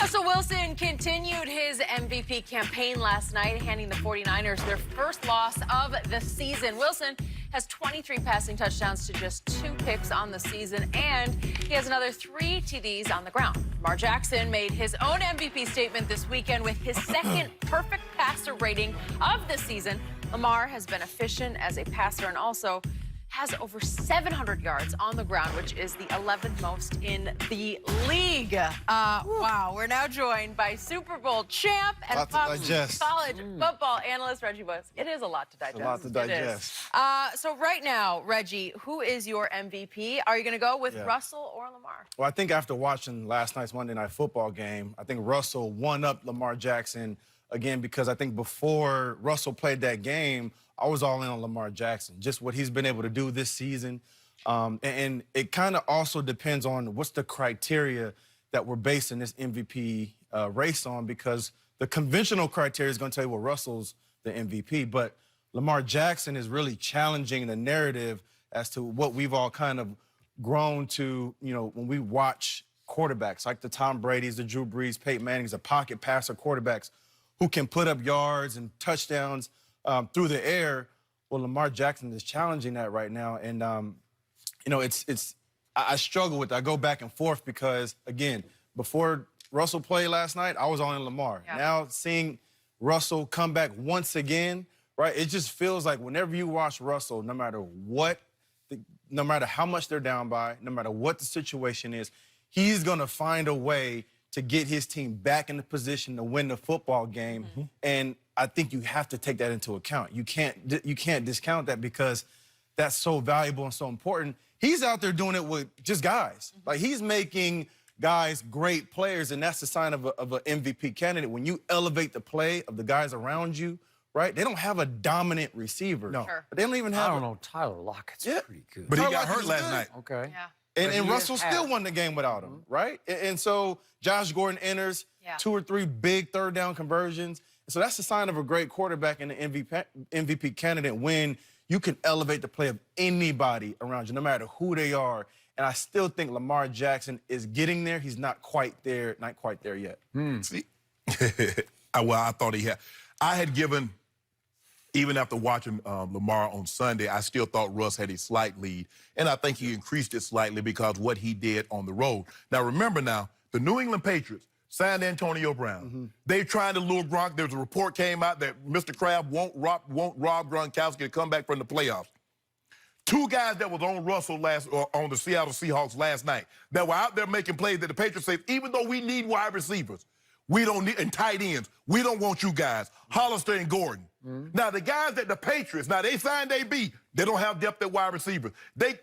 Russell Wilson continued his MVP campaign last night, handing the 49ers their first loss of the season. Wilson has 23 passing touchdowns to just 2 picks on the season, and he has another 3 TDs on the ground. Lamar Jackson made his own MVP statement this weekend with his second perfect passer rating of the season. Lamar has been efficient as a passer and also has over 700 yards on the ground, which is the 11th most in the league. Wow, we're now joined by Super Bowl champ and college football analyst Reggie Bush. It is a lot to digest. A lot to digest. So right now, Reggie, who is your MVP? Are you going to go with Russell or Lamar? Well, I think after watching last night's Monday Night Football game, I think Russell won up Lamar Jackson again, because I think before Russell played that game, I was all in on Lamar Jackson, just what he's been able to do this season. And it kind of also depends on what's the criteria that we're basing this MVP race on, because the conventional criteria is going to tell you, well, Russell's the MVP. But Lamar Jackson is really challenging the narrative as to what we've all kind of grown to, you know, when we watch quarterbacks like the Tom Brady's, the Drew Brees, Peyton Manning's, the pocket passer quarterbacks who can put up yards and touchdowns through the air. Well, Lamar Jackson is challenging that right now. And, you know, I struggle with it. I go back and forth because, again, before Russell played last night, I was on Lamar. Yeah. Now seeing Russell come back once again, right, it just feels like whenever you watch Russell, no matter what, no matter how much they're down by, no matter what the situation is, he's going to find a way to get his team back in the position to win the football game. And I think you have to take that into account. You can't discount that, because that's so valuable and so important. He's out there doing it with just guys. Like, he's making guys great players, and that's the sign of an MVP candidate. When you elevate the play of the guys around you, right? They don't have a dominant receiver. No. Sure. They don't even have. I don't know. Tyler Lockett's pretty good. But he got hurt last night. Okay. Yeah. And Russell still won the game without him, right? And so Josh Gordon enters 2 or 3 big third down conversions. So that's the sign of a great quarterback and an MVP candidate, when you can elevate the play of anybody around you, no matter who they are. And I still think Lamar Jackson is getting there. He's not quite there yet. See, well, I thought he had. I had given, even after watching Lamar on Sunday, I still thought Russ had a slight lead. And I think he increased it slightly because of what he did on the road. Now, remember now, the New England Patriots signed Antonio Brown. They tried to lure Gronk. There's a report came out that Mr. Kraft won't rob Gronkowski to come back from the playoffs. 2 guys that was on Russell on the Seattle Seahawks last night that were out there making plays that the Patriots say, even though we need wide receivers, we don't need, and tight ends, we don't want you guys, Hollister and Gordon. Now, the guys that the Patriots, now they signed AB, they don't have depth at wide receiver. They,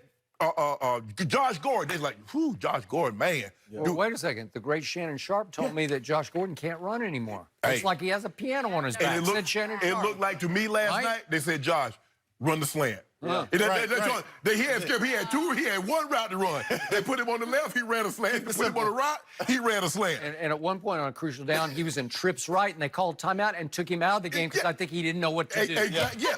Josh Gordon, they're like, whew, Josh Gordon, man. Well, wait a second. The great Shannon Sharp told me that Josh Gordon can't run anymore. It's like he has a piano on his back. It looked like to me last night, they said, Josh, run the slant. He had 1 route to run. They put him on the left, he ran a slant. They put him on the right, he ran a slant. And at one point on a crucial down, he was in trips right, and they called timeout and took him out of the game because I think he didn't know what to do.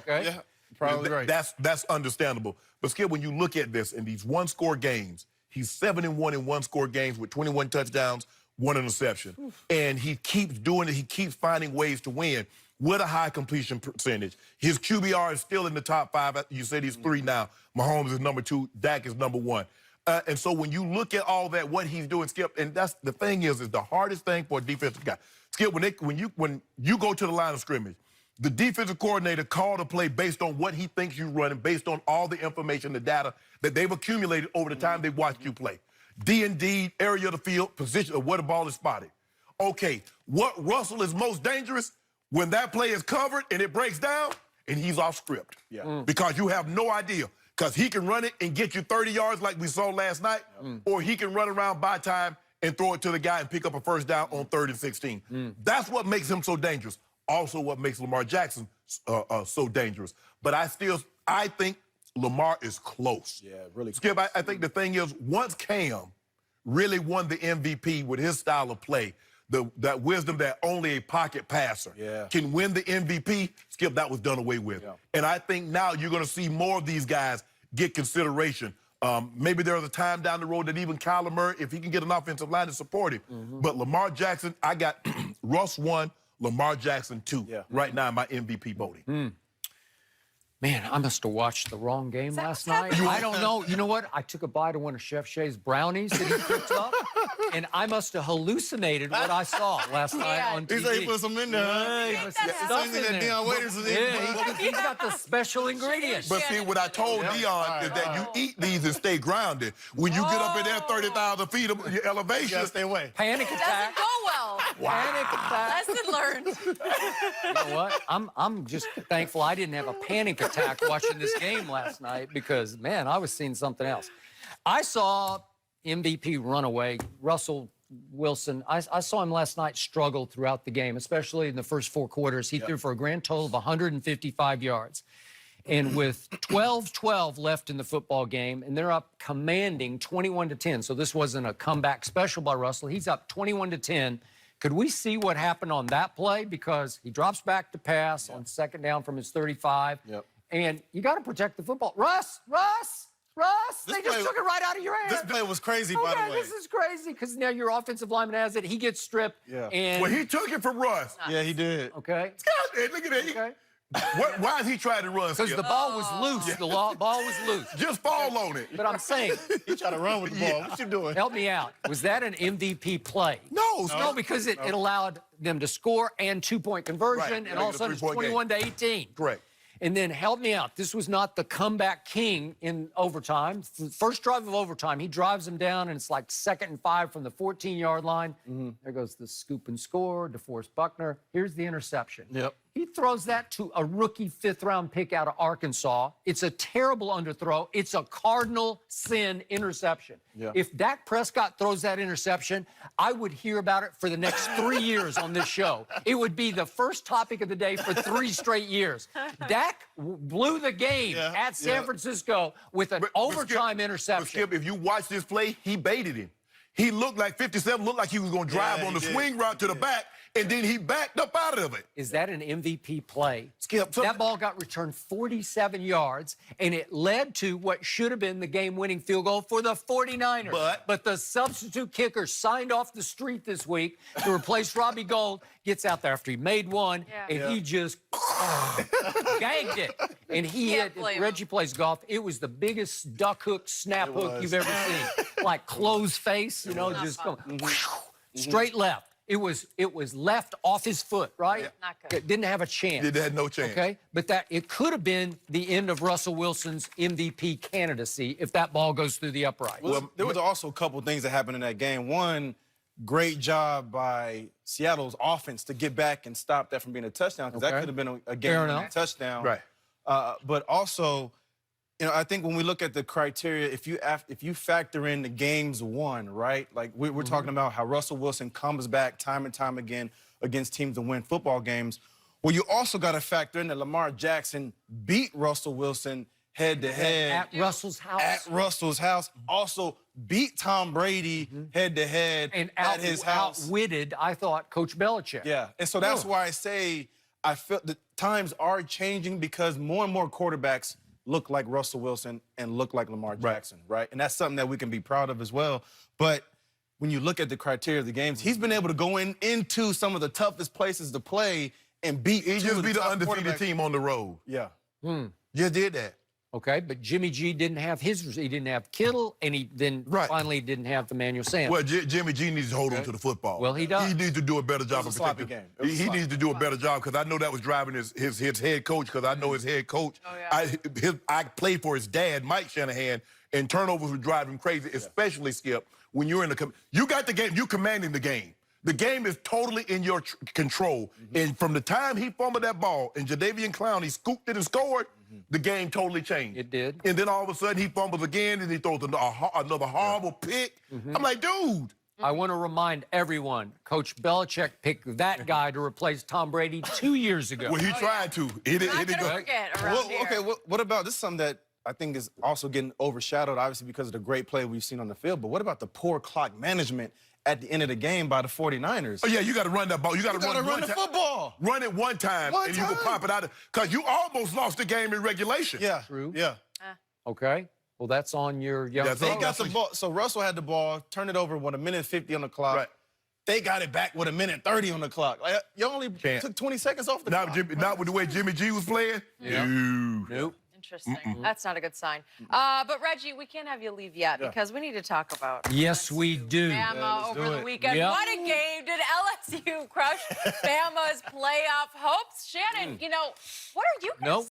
Okay? Probably right. That's understandable. But Skip, when you look at this in these 1-score games, he's 7-1 in 1-score games with 21 touchdowns, 1 interception. And he keeps doing it. He keeps finding ways to win with a high completion percentage. His QBR is still in the top 5. You said he's 3 now. Mahomes is number 2. Dak is number 1. And so when you look at all that, what he's doing, Skip, and that's the thing is the hardest thing for a defensive guy. Skip, when you go to the line of scrimmage, the defensive coordinator called a play based on what he thinks you're running, based on all the information, the data that they've accumulated over the time they've watched you play. D&D, area of the field, position of where the ball is spotted. Okay, what Russell is most dangerous? When that play is covered and it breaks down and he's off script. Because you have no idea. Because he can run it and get you 30 yards like we saw last night, or he can run around by time and throw it to the guy and pick up a first down on 3rd and 16. That's what makes him so dangerous. Also what makes Lamar Jackson so dangerous. But I think Lamar is close. Yeah, really close. Skip, I think the thing is, once Cam really won the MVP with his style of play, that wisdom that only a pocket passer can win the MVP, Skip, that was done away with. And I think now you're going to see more of these guys get consideration Maybe there's a time down the road that even Kyler Murray, if he can get an offensive line to support him. But Lamar Jackson, I got Russ 1, Lamar Jackson 2 right now in my MVP voting. Man, I must have watched the wrong game last night. I don't know. You know what? I took a bite of one of Chef Shay's brownies that he picked up, and I must have hallucinated what I saw last night on TV. He said he put some in there. Yeah, he put some stuff in there. Deion Waiters was He's got the special ingredients. But see, what I told Deion is that you eat these and stay grounded. When you get up in there 30,000 feet of your elevation, You gotta stay away. Panic attack. Doesn't go well. Panic attack. Lesson learned. You know what? I'm just thankful I didn't have a panic attack watching this game last night because, man, I was seeing something else. I saw MVP runaway, Russell Wilson. I saw him last night struggle throughout the game, especially in the first 4 quarters. He threw for a grand total of 155 yards. And with 12-12 left in the football game, and they're up commanding 21-10. So this wasn't a comeback special by Russell. He's up 21-10. Could we see what happened on that play? Because he drops back to pass on 2nd down from his 35. And you got to protect the football. Russ! They just took it right out of your hands. This play was crazy, by the way. This is crazy because now your offensive lineman has it. He gets stripped. And well, he took it from Russ. Yeah, he did. okay. Look at that. Okay. Why is he trying to run? Because the ball was loose. The ball was loose. Just fall on it. But I'm saying, He tried to run with the ball. What you doing? help me out. Was that an MVP play? No, because it allowed them to score and 2-point conversion, Right. and all of a sudden it's 21-18. Correct. And then help me out. This was not the comeback king in overtime. First drive of overtime, he drives him down, and it's like 2nd and 5 from the 14-yard line. There goes the scoop and score, DeForest Buckner. Here's the interception. He throws that to a rookie 5th-round pick out of Arkansas. It's a terrible underthrow. It's a cardinal sin interception. If Dak Prescott throws that interception, I would hear about it for the next 3 years on this show. It would be the first topic of the day for 3 straight years. Dak blew the game at San Francisco with an overtime interception. But Skip, if you watch this play, he baited him. He looked like 57, looked like he was going to drive on the swing route to the back, and then he backed up out of it. Is that an MVP play? Skip, that ball got returned 47 yards, and it led to what should have been the game-winning field goal for the 49ers. But the substitute kicker signed off the street this week to replace Robbie Gould, gets out there after he made one, and he just gagged it. And he hit, Reggie plays golf, it was the biggest duck hook, snap hook you've ever seen. Like closed face, you know, just going straight left. It was left off his foot, right? Not good. It didn't have a chance. It had no chance. Okay, but it could have been the end of Russell Wilson's MVP candidacy if that ball goes through the upright. Well, there was also a couple things that happened in that game. One, great job by Seattle's offense to get back and stop that from being a touchdown, because that could have been a game-winning touchdown. Right. But also, you know, I think when we look at the criteria, if you factor in the games won, right? Like we're talking about how Russell Wilson comes back time and time again against teams to win football games. Well, you also got to factor in that Lamar Jackson beat Russell Wilson head-to-head. At Russell's house. At Russell's house. Also beat Tom Brady head-to-head at his house. Outwitted, I thought, Coach Belichick. Yeah, and so that's why I say I feel the times are changing because more and more quarterbacks look like Russell Wilson and look like Lamar Jackson, right? And that's something that we can be proud of as well. But when you look at the criteria of the games, he's been able to go into some of the toughest places to play and beat. He just beat the undefeated team on the road. Yeah. Just did that. Okay, but Jimmy G didn't have he didn't have Kittle, and he then finally didn't have Emmanuel Sanders. Well, Jimmy G needs to hold on to the football. Well, he does. He needs to do a better job of protecting. He needs to do a better job because I know that was driving his head coach, because I know his head coach. I played for his dad, Mike Shanahan, and turnovers would drive him crazy, especially, Skip, when you're in you got the game, you're commanding the game. The game is totally in your control. And from the time he fumbled that ball and Jadeveon Clowney scooped it and scored, the game totally changed. It did. And then all of a sudden he fumbles again and he throws another horrible pick. I'm like, dude. I want to remind everyone, Coach Belichick picked that guy to replace Tom Brady 2 years ago. Well, he tried to. It Not didn't gonna go. forget around here. Okay, what about this? Is something that I think is also getting overshadowed, obviously, because of the great play we've seen on the field. But what about the poor clock management at the end of the game by the 49ers? Oh, yeah, you got to run that ball. You got to run the football. Run it one time, and you can pop it out. Because you almost lost the game in regulation. Yeah. True. Yeah. Okay. Well, that's on your young. That's They all. got the ball. So Russell had the ball, turned it over with 1:50 on the clock. Right. They got it back with 1:30 on the clock. Like, you only took 20 seconds off the clock. Not with the way Jimmy G was playing. Yeah. No. Nope. Interesting. That's not a good sign. But Reggie, we can't have you leave yet because we need to talk about Yes, we do. Bama over the weekend. Yep. What a game! Did LSU crush Bama's playoff hopes? Shannon, you know, what are you guys